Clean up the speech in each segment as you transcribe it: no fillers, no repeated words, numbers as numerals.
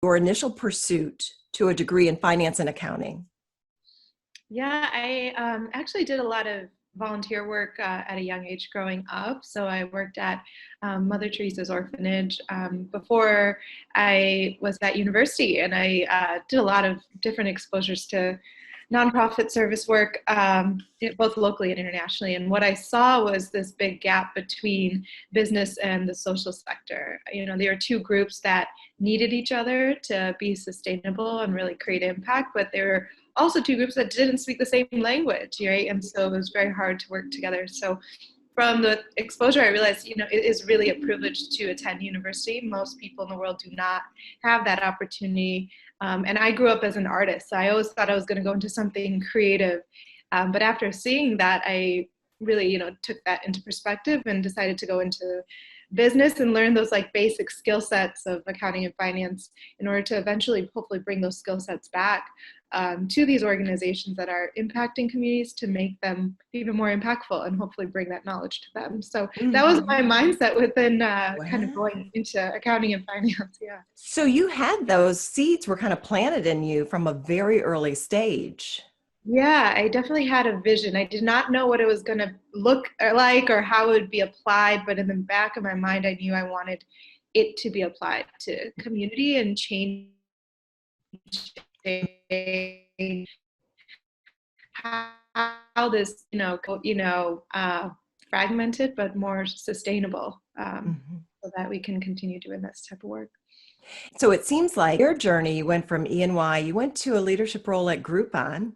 your initial pursuit to a degree in finance and accounting? Yeah, I actually did a lot of volunteer work at a young age growing up. So I worked at Mother Teresa's orphanage before I was at university, and I did a lot of different exposures to nonprofit service work, both locally and internationally. And what I saw was this big gap between business and the social sector. You know, there are two groups that needed each other to be sustainable and really create impact, but there were also two groups that didn't speak the same language, right? And so it was very hard to work together. So from the exposure, I realized, you know, it is really a privilege to attend university. Most people in the world do not have that opportunity. And I grew up as an artist, so I always thought I was going to go into something creative. But after seeing that, I really, you know, took that into perspective and decided to go into business and learn those like basic skill sets of accounting and finance in order to eventually hopefully bring those skill sets back to these organizations that are impacting communities to make them even more impactful and hopefully bring that knowledge to them. So that was my mindset within kind of Wow. going into accounting and finance. Yeah. So you had those seeds were kind of planted in you from a very early stage. Yeah, I definitely had a vision. I did not know what it was going to look like or how it would be applied, but in the back of my mind, I knew I wanted it to be applied to community and change how this, fragmented but more sustainable, Mhm. so that we can continue doing this type of work. So it seems like your journey, you went from E&Y, you went to a leadership role at Groupon,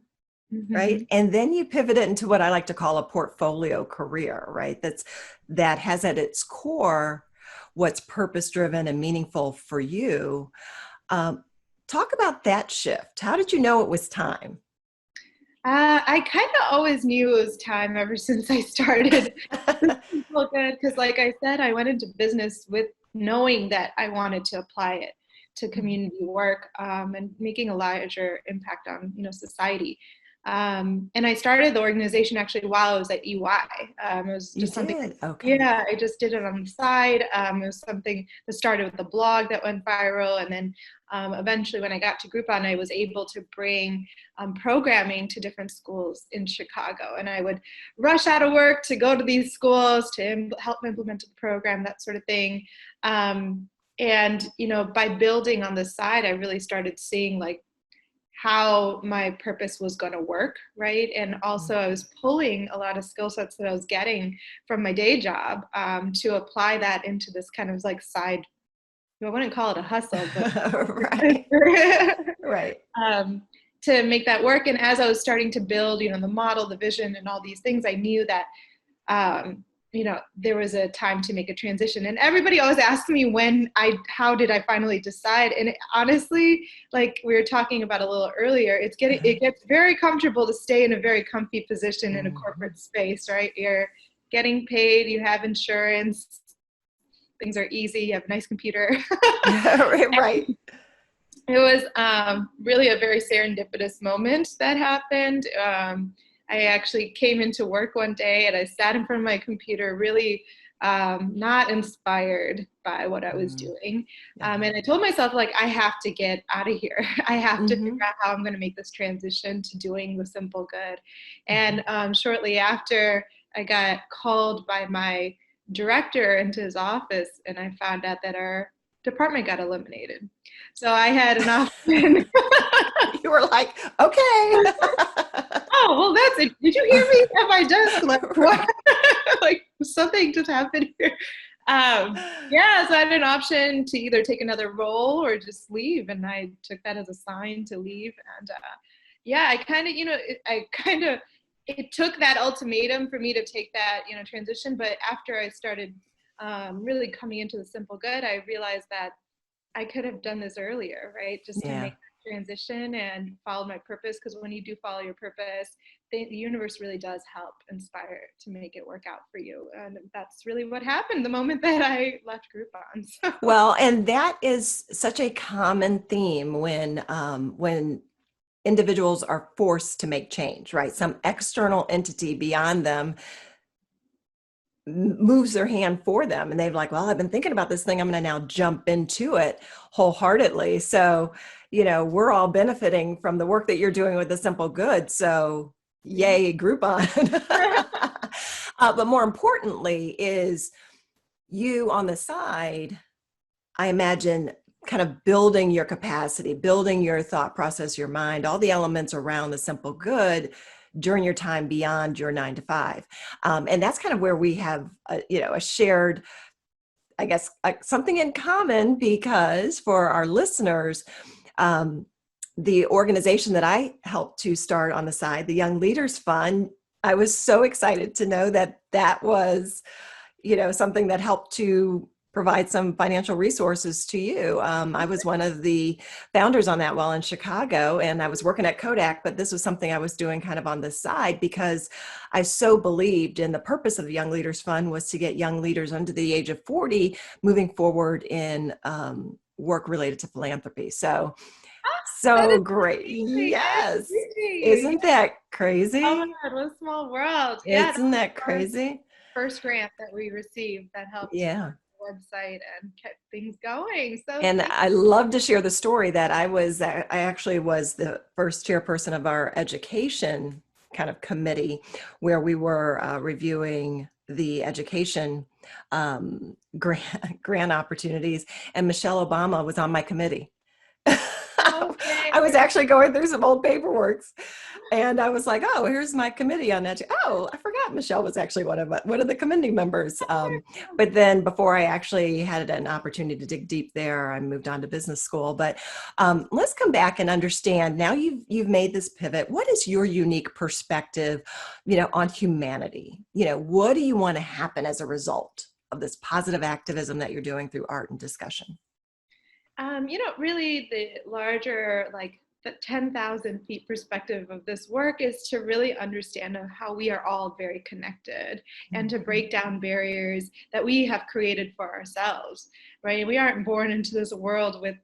right? Mm-hmm. And then you pivoted into what I like to call a portfolio career, right? That has at its core what's purpose driven and meaningful for you. Um, Talk about that shift. How did you know it was time? I kind of always knew it was time ever since I started. Well, good, because like I said, I went into business with knowing that I wanted to apply it to community work, and making a larger impact on, society. And I started the organization actually while I was at EY. It was You just something, did? Okay. yeah, I just did it on the side. It was something that started with the blog that went viral, and then eventually when I got to Groupon, I was able to bring programming to different schools in Chicago. And I would rush out of work to go to these schools to help implement the program, that sort of thing. And, by building on the side, I really started seeing like how my purpose was going to work, right? And also I was pulling a lot of skill sets that I was getting from my day job, to apply that into this kind of like side, I wouldn't call it a hustle, but Right. Right. um, to make that work. And as I was starting to build, the model, the vision, and all these things, I knew that, there was a time to make a transition. And everybody always asks me how did I finally decide? And honestly, like we were talking about a little earlier, it gets very comfortable to stay in a very comfy position in a Mhm. corporate space, right? You're getting paid, you have insurance, things are easy, you have a nice computer. Right. It was really a very serendipitous moment that happened. I actually came into work one day and I sat in front of my computer, really not inspired by what I was Mm. doing. Uh-huh. And I told myself, like, I have to get out of here. I have to figure Mhm. out how I'm going to make this transition to doing the simple good. And Mhm. shortly after, I got called by my director into his office, and I found out that our department got eliminated. So I had an option. You were like, okay. Oh, well, that's it. Did you hear me at my desk? Like, what? Like, something just happened here. Yeah, so I had an option to either take another role or just leave. And I took that as a sign to leave. And yeah, I kind of, it took that ultimatum for me to take that, transition. But after I started really coming into the simple good, I realized that I could have done this earlier, right? Just to Yeah. make that transition and follow my purpose. Because when you do follow your purpose, the universe really does help inspire to make it work out for you. And that's really what happened the moment that I left Groupon. So. Well, and that is such a common theme when individuals are forced to make change, right? Some external entity beyond them moves their hand for them, and they've like, well, I've been thinking about this thing, I'm going to now jump into it wholeheartedly. So, we're all benefiting from the work that you're doing with the Simple Good. So yay, Groupon. But more importantly is you on the side, I imagine, kind of building your capacity, building your thought process, your mind, all the elements around the Simple Good during your time beyond your 9 to 5. And that's kind of where we have, a shared, I guess, something in common, because for our listeners, the organization that I helped to start on the side, the Young Leaders Fund, I was so excited to know that that was, something that helped to provide some financial resources to you. I was one of the founders on that while in Chicago, and I was working at Kodak, but this was something I was doing kind of on the side because I so believed in the purpose of the Young Leaders Fund was to get young leaders under the age of 40 moving forward in work related to philanthropy. So, That so is great. amazing. Yes. Amazing. Isn't that Oh my crazy? God, what a small world. Yeah, that Isn't was that our crazy? first grant that we received that helped Yeah. the website and kept things going. So And thank I love to share the story that I actually was the first chairperson of our education kind of committee, where we were reviewing the education grant opportunities, and Michelle Obama was on my committee. no I was way. actually going through some old paperwork, and I was like, "Oh, here's my committee on that." Oh, I forgot Michelle was actually one of the committee members. But then, before I actually had an opportunity to dig deep there, I moved on to business school. But let's come back and understand. Now you've made this pivot. What is your unique perspective, on humanity? What do you want to happen as a result of this positive activism that you're doing through art and discussion? Really the larger, like the 10,000 feet perspective of this work is to really understand how we are all very connected and to break down barriers that we have created for ourselves, right? We aren't born into this world with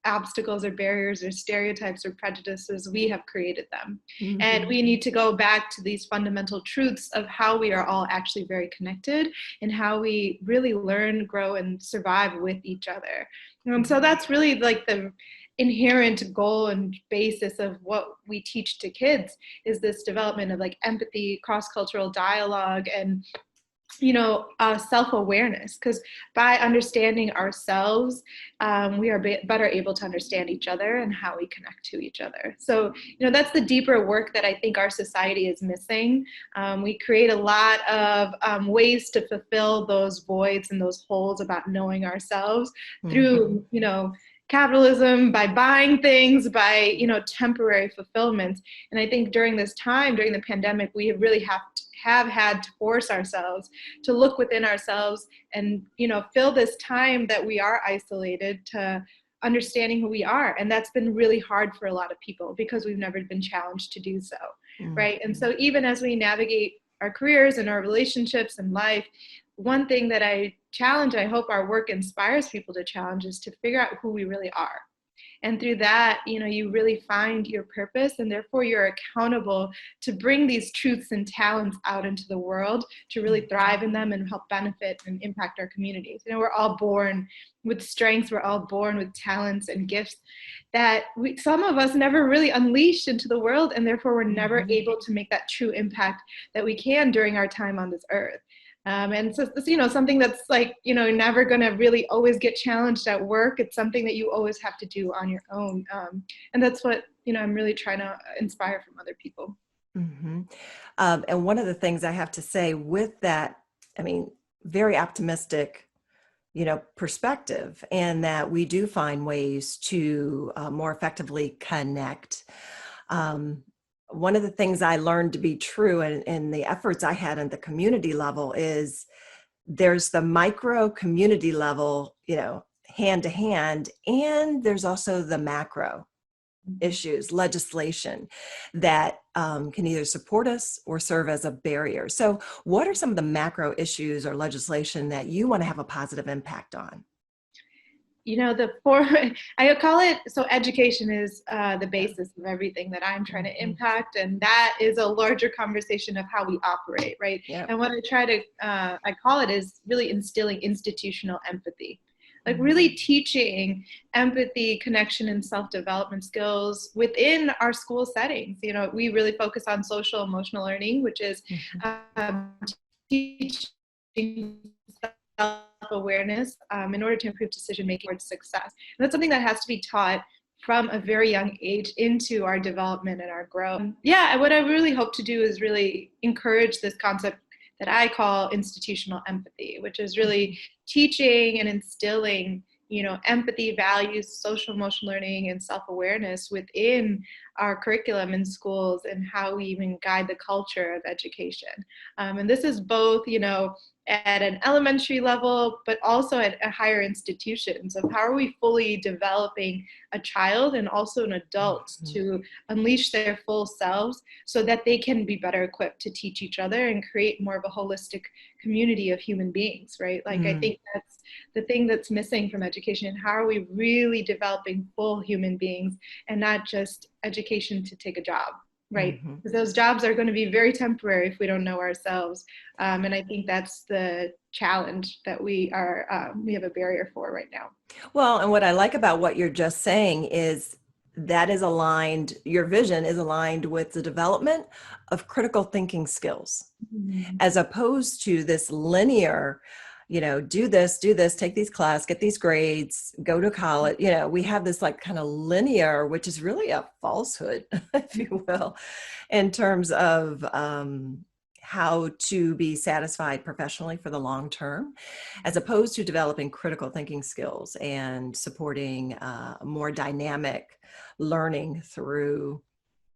obstacles or barriers or stereotypes or prejudices. We have created them. And Mm-hmm. we need to go back to these fundamental truths of how we are all actually very connected and how we really learn, grow, and survive with each other. So that's really like the inherent goal and basis of what we teach to kids is this development of like empathy, cross-cultural dialogue, and self-awareness, because by understanding ourselves, we are better able to understand each other and how we connect to each other. So that's the deeper work that I think our society is missing. We create a lot of ways to fulfill those voids and those holes about knowing ourselves through capitalism, by buying things, by temporary fulfillment. And I think during this time, during the pandemic, we really have had to force ourselves to look within ourselves and fill this time that we are isolated to understanding who we are. And that's been really hard for a lot of people because we've never been challenged to do so, right? And so even as we navigate our careers and our relationships and life, one thing that I hope our work inspires people to challenge, is to figure out who we really are. And through that, you really find your purpose, and therefore you're accountable to bring these truths and talents out into the world to really thrive in them and help benefit and impact our communities. We're all born with strengths, we're all born with talents and gifts that some of us never really unleashed into the world, and therefore we're never able to make that true impact that we can during our time on this earth. And so it's, something that's like, never going to really always get challenged at work. It's something that you always have to do on your own. And that's what, I'm really trying to inspire from other people. Mm-hmm. And one of the things I have to say with that, I mean, very optimistic, perspective, and that we do find ways to more effectively connect. One of the things I learned to be true in the efforts I had at the community level is there's the micro community level, hand to hand, and there's also the macro issues, legislation that can either support us or serve as a barrier. So what are some of the macro issues or legislation that you want to have a positive impact on? the four, I call it, so education is the Yeah. basis of everything that I'm trying to Mm-hmm. impact. And that is a larger conversation of how we operate, right? Yep. And what I try to, I call it is really instilling institutional empathy. Like Mm-hmm. really teaching empathy, connection, and self-development skills within our school settings. We really focus on social emotional learning, which is Mm-hmm. um, teaching self-awareness in order to improve decision making towards success. And that's something that has to be taught from a very young age into our development and our growth. Yeah, what I really hope to do is really encourage this concept that I call institutional empathy, which is really teaching and instilling empathy, values, social emotional learning, and self-awareness within our curriculum in schools, and how we even guide the culture of education. And this is both, at an elementary level, but also at higher institutions, of how are we fully developing a child and also an adult Mm-hmm. to unleash their full selves so that they can be better equipped to teach each other and create more of a holistic community of human beings, right? Like, I Mm-hmm. think that's the thing that's missing from education. How are we really developing full human beings and not just education to take a job, right? Mm-hmm. Because those jobs are going to be very temporary if we don't know ourselves. And I think that's the challenge that we have a barrier for right now. Well, and what I like about what you're just saying is that is aligned, your vision is aligned with the development of critical thinking skills, Mm-hmm. as opposed to this linear, do this, take these class, get these grades, go to college. We have this like kind of linear, which is really a falsehood, if you will, in terms of how to be satisfied professionally for the long term, as opposed to developing critical thinking skills and supporting more dynamic learning through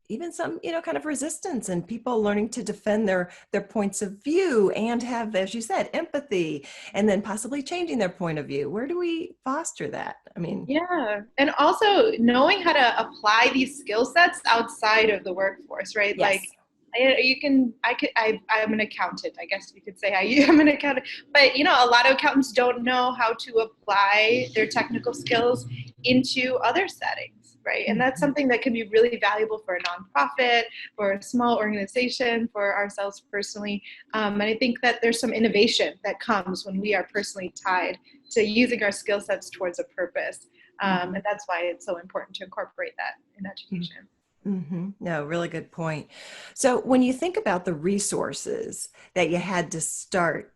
even some kind of resistance, and people learning to defend their points of view and have, as you said, empathy, and then possibly changing their point of view. Where do we foster that? I mean, Yeah. And also knowing how to apply these skill sets outside of the workforce, right? Like, yes. I'm an accountant, I guess you could say I'm an accountant, but a lot of accountants don't know how to apply their technical skills into other settings, right? And that's Mhm. something that can be really valuable for a nonprofit, for a small organization, for ourselves personally. And I think that there's some innovation that comes when we are personally tied to using our skill sets towards a purpose. And Mhm. that's why it's so important to incorporate that in education. Mm-hmm. No, really good point. So when you think about the resources that you had to start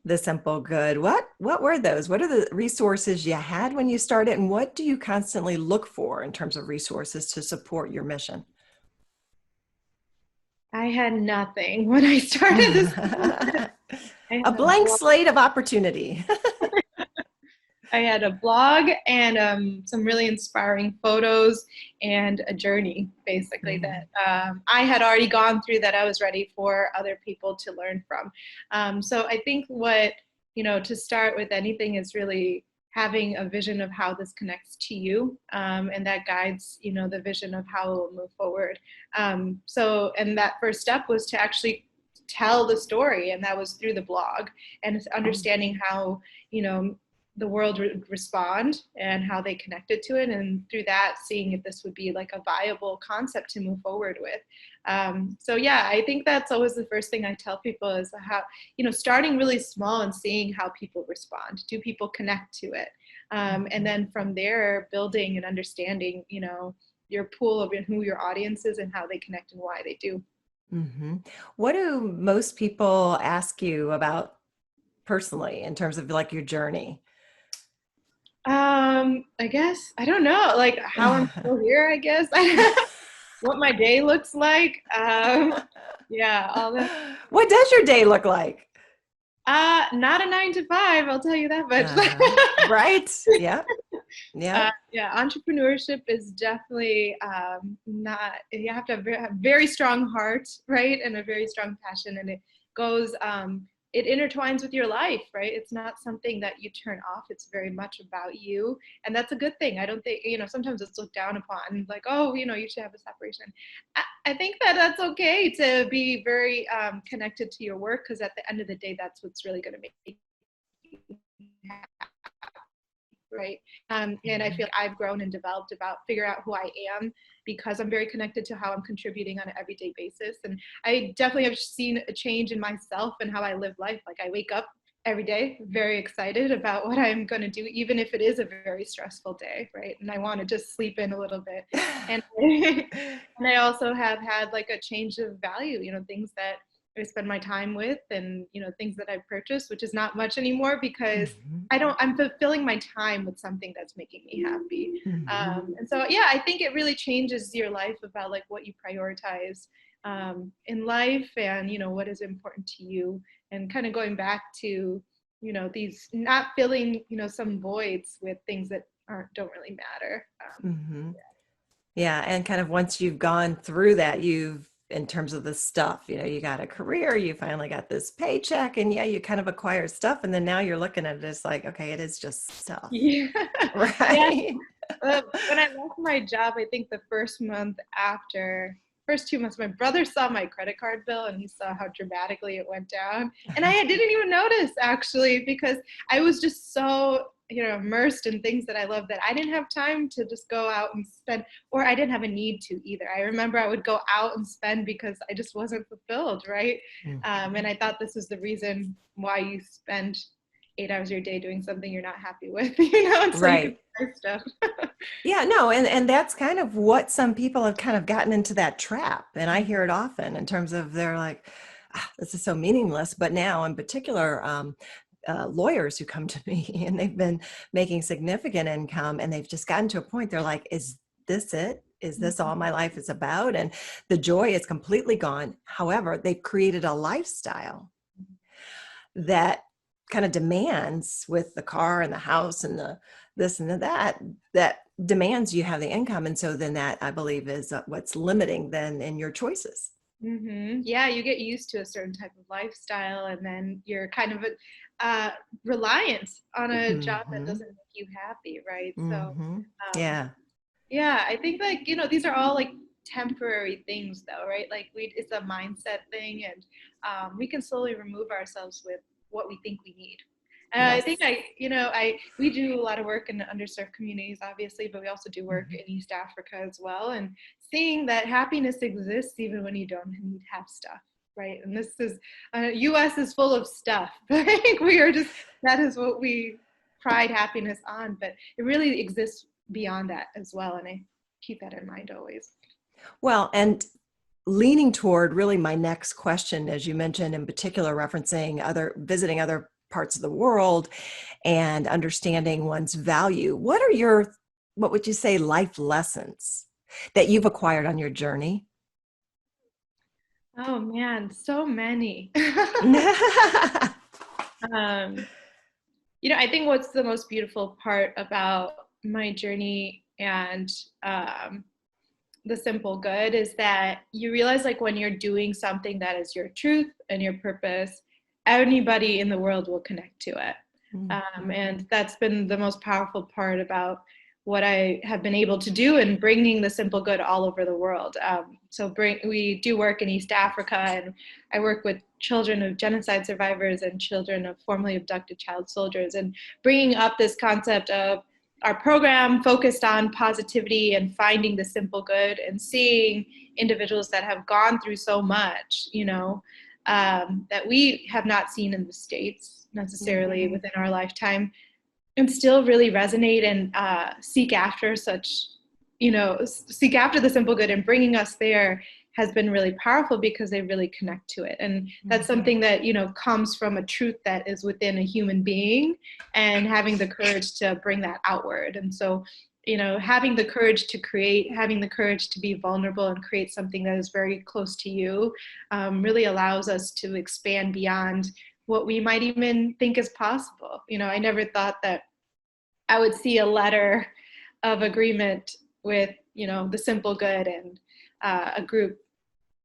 the Simple Good, what were those? What are the resources you had when you started, and what do you constantly look for in terms of resources to support your mission? I had nothing when I started this. I A had a blank blog. slate of opportunity. I had a blog and some really inspiring photos and a journey, basically, that Mhm. I had already gone through, that I was ready for other people to learn from. So I think to start with anything is really having a vision of how this connects to you, and that guides, the vision of how we'll move forward. And that first step was to actually tell the story, and that was through the blog, and understanding how, you know, the world would respond and how they connected to it, and through that seeing if this would be like a viable concept to move forward with. So yeah, I think that's always the first thing I tell people is how, starting really small and seeing how people respond. Do people connect to it? And then from there building and understanding, your pool of who your audience is and how they connect and why they do. Mhm. What do most people ask you about personally in terms of like your journey? I guess I don't know, like how I'm still here, I guess. What my day looks like. Yeah, all that. What does your day look like? Not a 9 to 5, I'll tell you that much. Uh-huh. Right. Yeah. Yeah. Yeah, entrepreneurship is definitely not. You have to have a very strong heart, right, and a very strong passion, and it goes. It intertwines with your life, right? It's not something that you turn off. It's very much about you, and that's a good thing. I don't think, sometimes it's looked down upon, like, oh, you should have a separation. I think that that's okay to be very connected to your work, because at the end of the day, that's what's really going to make you happy, right? And I feel like I've grown and developed about figure out who I am because I'm very connected to how I'm contributing on an everyday basis. And I definitely have seen a change in myself and how I live life. Like I wake up every day very excited about what I'm going to do, even if it is a very stressful day, right? And I want to just sleep in a little bit. And and I also have had like a change of value, things that I spend my time with, and things that I've purchased, which is not much anymore because I'm fulfilling my time with something that's making me happy. And so yeah, I think it really changes your life about like what you prioritize in life, and what is important to you, and kind of going back to these not filling some voids with things that don't really matter. Yeah. And kind of once you've gone through that, in terms of the stuff, you got a career, you finally got this paycheck, and yeah, you kind of acquire stuff. And then now you're looking at it as like, okay, it is just stuff. Yeah. Yeah. Right. When I left my job, I think the first 2 months, my brother saw my credit card bill and he saw how dramatically it went down. And I didn't even notice actually, because I was just so, immersed in things that I love that I didn't have time to just go out and spend, or I didn't have a need to either. I remember I would go out and spend because I just wasn't fulfilled, right? And I thought this was the reason why you spend 8 hours of your day doing something you're not happy with, and so you can Right. buy stuff. Yeah, no, and that's kind of what some people have kind of gotten into that trap. And I hear it often in terms of they're like, this is so meaningless. But now, in particular, lawyers who come to me and they've been making significant income, and they've just gotten to a point they're like, is this it? Is this all my life is about? And the joy is completely gone. However, they've created a lifestyle that kind of demands, with the car and the house and the this and the that demands you have the income. And so then that, I believe, is what's limiting then in your choices. Yeah, you get used to a certain type of lifestyle, and then you're kind of reliant on a job that Hmm. doesn't make you happy, right? So, Hmm. um, Yeah. yeah, I think like these are all like temporary things, though, right? Like it's a mindset thing, and we can slowly remove ourselves with what we think we need. And I think Yes. we do a lot of work in the underserved communities, obviously, but we also do work Mhm. in East Africa as well, and seeing that happiness exists even when you don't need have stuff, right? And this is U.S. is full of stuff. Like we are just that is what we pride happiness on, but it really exists beyond that as well, and I keep that in mind always. Well, and leaning toward really my next question, as you mentioned, in particular, referencing visiting other parts of the world and understanding one's value. What would you say, life lessons that you've acquired on your journey? Oh man, so many. um, I think what's the most beautiful part about my journey and the simple good is that you realize like when you're doing something that is your truth and your purpose, anybody in the world will connect to it. And that's been the most powerful part about what I have been able to do in bringing the simple good all over the world. We do work in East Africa, and I work with children of genocide survivors and children of formerly abducted child soldiers, and bringing up this concept of our program focused on positivity and finding the simple good and seeing individuals that have gone through so much, that we have not seen in the States necessarily within our lifetime, and still really resonate and seek after the simple good, and bringing us there has been really powerful because they really connect to it. And that's something that, comes from a truth that is within a human being, and having the courage to bring that outward. And so, having the courage to create, having the courage to be vulnerable and create something that is very close to you, really allows us to expand beyond what we might even think is possible. I never thought that I would see a letter of agreement with, the simple good and a group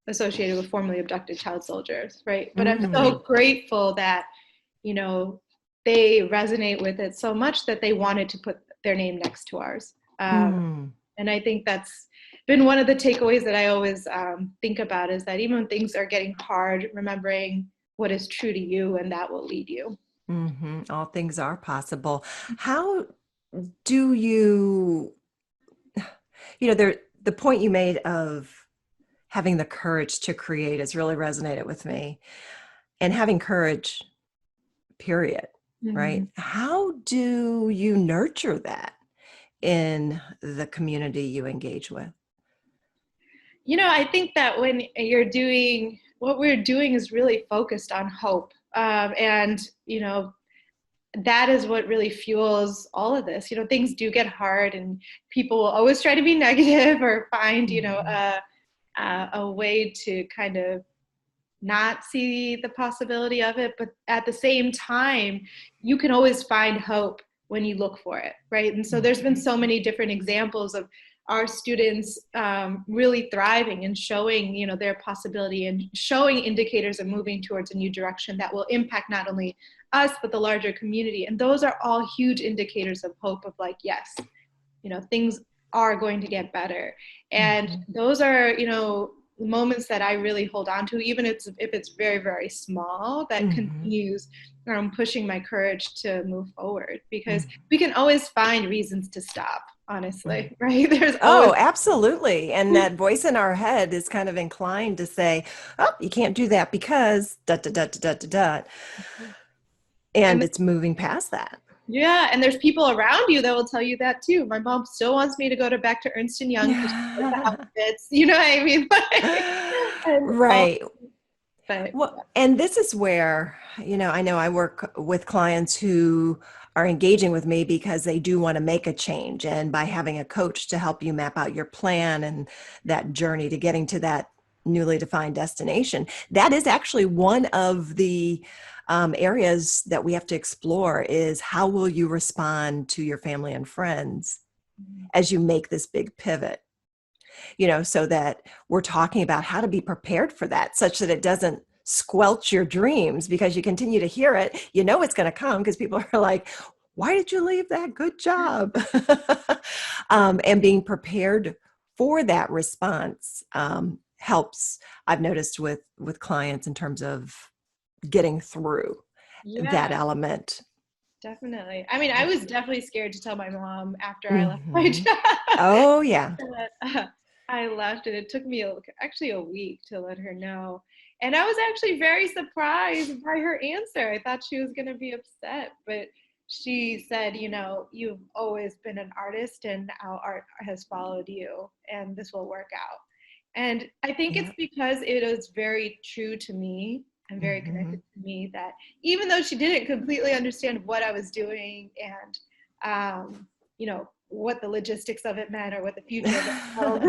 associated with formerly abducted child soldiers, right? But I'm so Mm. grateful that, you know, they resonate with it so much that they wanted to put their name next to ours. Mm. And I think that's been one of the takeaways that I always think about, is that even when things are getting hard, remembering what is true to you, and that will lead you. All things are possible. How do you, the point you made of having the courage to create has really resonated with me, and having courage, period, right? Mhm. How do you nurture that in the community you engage with? I think that when you're doing what we're doing is really focused on hope. And, that is what really fuels all of this. Things do get hard and people will always try to be negative or find, Mhm. a way to kind of not see the possibility of it. But at the same time, you can always find hope when you look for it, right? And so there's been Mhm. so many different examples of our students really thriving and showing, their possibility and showing indicators of moving towards a new direction that will impact not only us but the larger community. And those are all huge indicators of hope, of like, yes, things are going to get better. And Mhm. those are, moments that I really hold on to, even if it's very, very small, that Mhm. continues pushing my courage to move forward, because Mhm. we can always find reasons to stop, Mhm. honestly, right? There's always. Oh, absolutely. And that voice in our head is kind of inclined to say, oh, you can't do that because dot, dot, dot, dot, dot, dot. And And it's moving past that. yeah, and there's people around you that will tell you that too. My mom still wants me to go back to Ernst and Young because she likes the outfits. You know what I mean? And Right. but Well, and this is where, I know I work with clients who are engaging with me because they do want to make a change. And by having a coach to help you map out your plan and that journey to getting to that newly defined destination, that is actually one of the areas that we have to explore is how will you respond to your family and friends as you make this big pivot? So that we're talking about how to be prepared for that such that it doesn't squelch your dreams because you continue to hear it. It's going to come because people are like, why did you leave that good job? And being prepared for that response helps, I've noticed with clients in terms of getting through that yeah, element. definitely. I mean, I was definitely scared to tell my mom after I left my Hmm. job Oh, yeah. that I left, and it took me actually a week to let her know. And I was actually very surprised by her answer. I thought she was going to be upset, but she said, you've always been an artist and our art has followed you, and this will work out. And I think it's Yeah. because it is very true to me and very Hmm. connected to me, that even though she didn't completely understand what I was doing and, what the logistics of it meant or what the future of it held,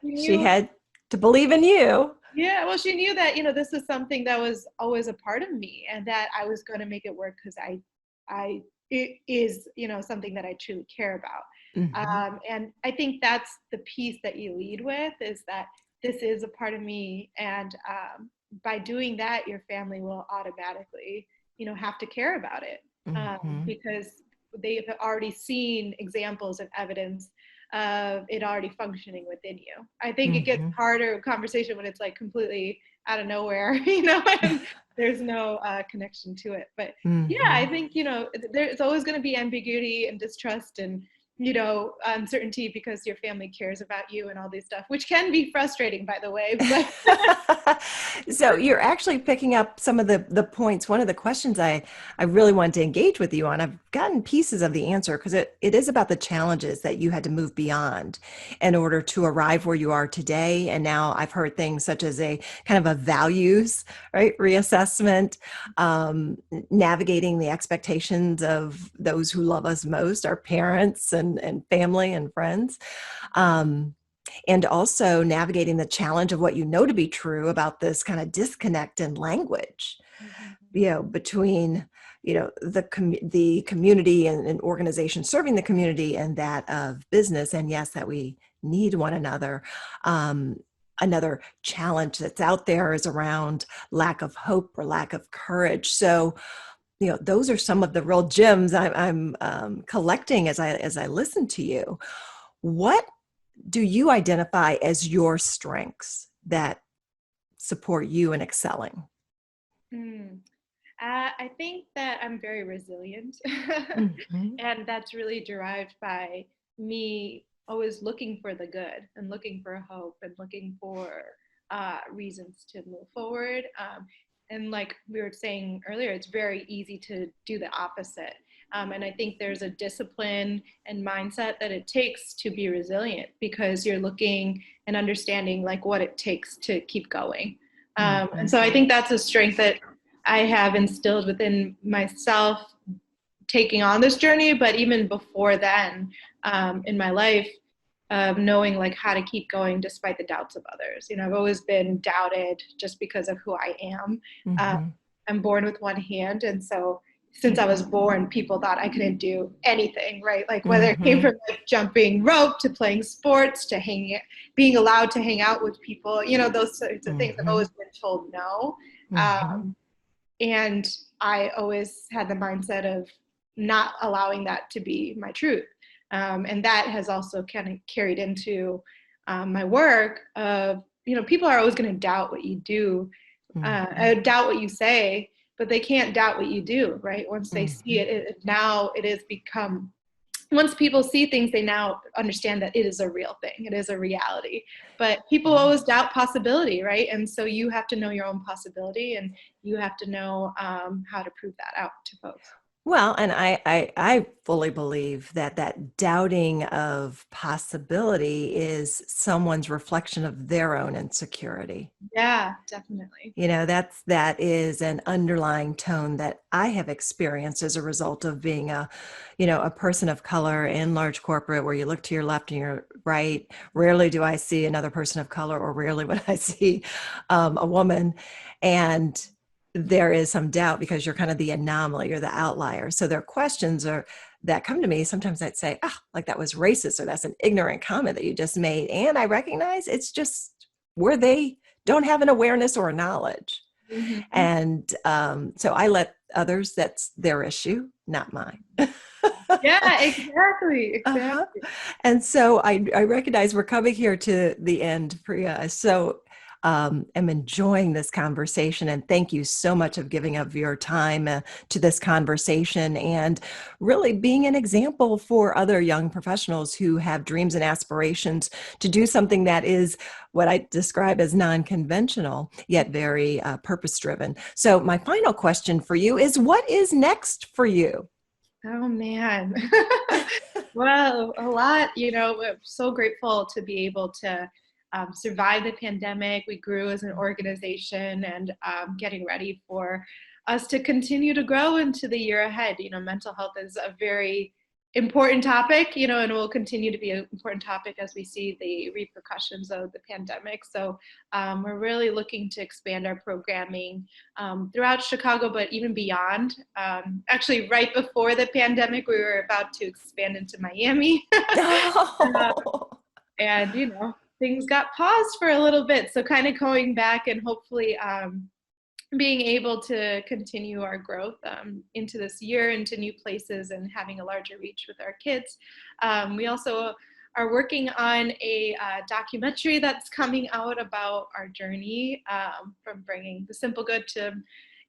she She knew. had to believe in you. Yeah, well, she knew that, this is something that was always a part of me and that I was going to make it work because it is, something that I truly care about. Hmm. And I think that's the piece that you lead with, is that this is a part of me. And by doing that, your family will automatically, have to care about it, Hmm. because they've already seen examples and evidence of it already functioning within you. I think it gets Hmm. harder conversation when it's like completely out of nowhere, and there's no connection to it. But yeah, I Hmm. think, there's always going to be ambiguity and distrust and, uncertainty because your family cares about you and all these stuff, which can be frustrating, by the way. But So you're actually picking up some of the points. One of the questions I really wanted to engage with you on, I've gotten pieces of the answer because it is about the challenges that you had to move beyond in order to arrive where you are today. And now I've heard things such as a kind of a values, right, reassessment, navigating the expectations of those who love us most, our parents and family and friends. Um, and also navigating the challenge of what you know to be true about this kind of disconnect in language, between the community and organization serving the community and that of business, and yes, that we need one another. Another challenge that's out there is around lack of hope or lack of courage. So those are some of the real gems I'm collecting as I listen to you. What do you identify as your strengths that support you in excelling? mm, I think that I'm very resilient, Mhm. and that's really derived by me always looking for the good and looking for hope and looking for reasons to move forward. And like we were saying earlier, it's very easy to do the opposite. And I think there's a discipline and mindset that it takes to be resilient because you're looking and understanding like what it takes to keep going. And Mhm. so I think that's a strength that I have instilled within myself taking on this journey, but even before then, in my life, knowing like how to keep going despite the doubts of others. You know, I've always been doubted just because of who I am. Uh, Mhm. I'm born with one hand, and so since I was born, people thought I couldn't do anything, right? Like whether it came Mhm. from like jumping rope to playing sports to hanging, being allowed to hang out with people, you know, those sorts of things. I've always Mhm. been told no. Mhm. Um, and I always had the mindset of not allowing that to be my truth. And that has also kind of carried into my work of, you know, people are always going to doubt what you do, Mhm. doubt what you say, but they can't doubt what you do, right? Once they see Mhm. it, now it has become, once people see things, they now understand that it is a real thing. It is a reality. But people Yeah. always doubt possibility, right? And so you have to know your own possibility, and you have to know how to prove that out to folks. Well, and I fully believe that that doubting of possibility is someone's reflection of their own insecurity. Yeah, definitely. You know, that is an underlying tone that I have experienced as a result of being a, you know, a person of color in large corporate where you look to your left and your right. Rarely do I see another person of color, or rarely would I see a woman. And there is some doubt because you're kind of the anomaly or the outlier. So there are questions or that come to me. Sometimes I'd say, oh, like that was racist, or that's an ignorant comment that you just made. And I recognize it's just where they don't have an awareness or a knowledge. Hmm. And so I let others, that's their issue, not mine. Yeah, exactly, Uh-huh. exactly. And so I recognize we're coming here to the end, Priya. So am enjoying this conversation, and thank you so much of giving up your time to this conversation and really being an example for other young professionals who have dreams and aspirations to do something that is what I describe as non-conventional yet very purpose-driven. So my final question for you is, what is next for you? Oh man. Well, a lot, you know, we're so grateful to be able to survive the pandemic. We grew as an organization and getting ready for us to continue to grow into the year ahead. You know, mental health is a very important topic, you know, and will continue to be an important topic as we see the repercussions of the pandemic. So we're really looking to expand our programming throughout Chicago, but even beyond. Actually, right before the pandemic, we were about to expand into Miami. uh, Oh. and, you know, things got paused for a little bit. So, kind of going back and hopefully being able to continue our growth into this year, into new places, and having a larger reach with our kids. We also are working on a documentary that's coming out about our journey from bringing the simple good to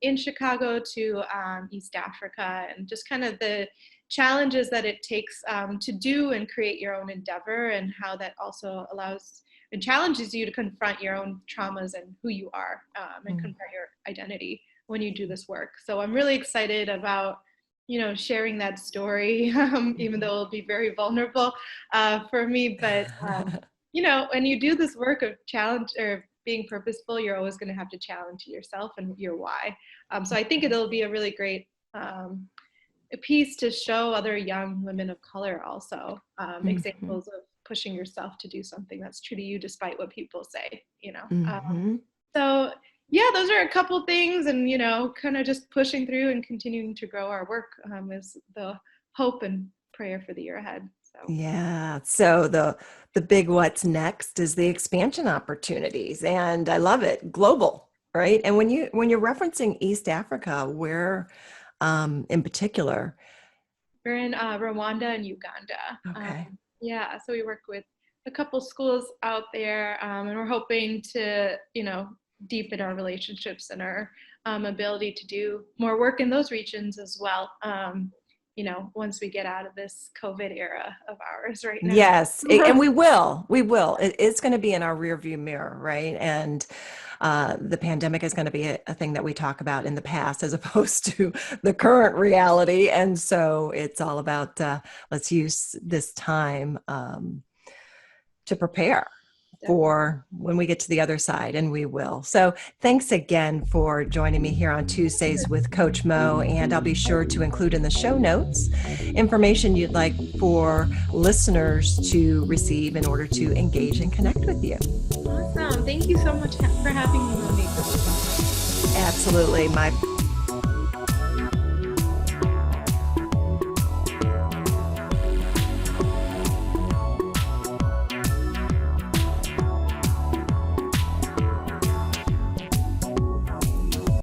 in Chicago to East Africa, and just kind of the challenges that it takes to do and create your own endeavor, and how that also allows and challenges you to confront your own traumas and who you are, and Mm. confront your identity when you do this work. So I'm really excited about, you know, sharing that story, even though it'll be very vulnerable for me. But you know, when you do this work of challenge or being purposeful, you're always going to have to challenge yourself and your why. So I think it'll be a really great a piece to show other young women of color also Mhm. examples of pushing yourself to do something that's true to you despite what people say, you know. Mhm. So yeah, those are a couple things, and you know, kind of just pushing through and continuing to grow our work is the hope and prayer for the year ahead. So Yeah. So the big what's next is the expansion opportunities, and I love it. Global, right? And when you're referencing East Africa, where in particular? we're in Rwanda and Uganda. Okay. Yeah, so we work with a couple schools out there, and we're hoping to, you know, deepen our relationships and our ability to do more work in those regions as well. Once we get out of this COVID era of ours right now. Yes, and we will. It's going to be in our rearview mirror, right? And the pandemic is going to be a thing that we talk about in the past as opposed to the current reality. And so it's all about let's use this time to prepare for when we get to the other side, and we will. So thanks again for joining me here on Tuesdays with Coach Mo, and I'll be sure to include in the show notes information you'd like for listeners to receive in order to engage and connect with you. Awesome. Thank you so much for having me, Monique. Absolutely. My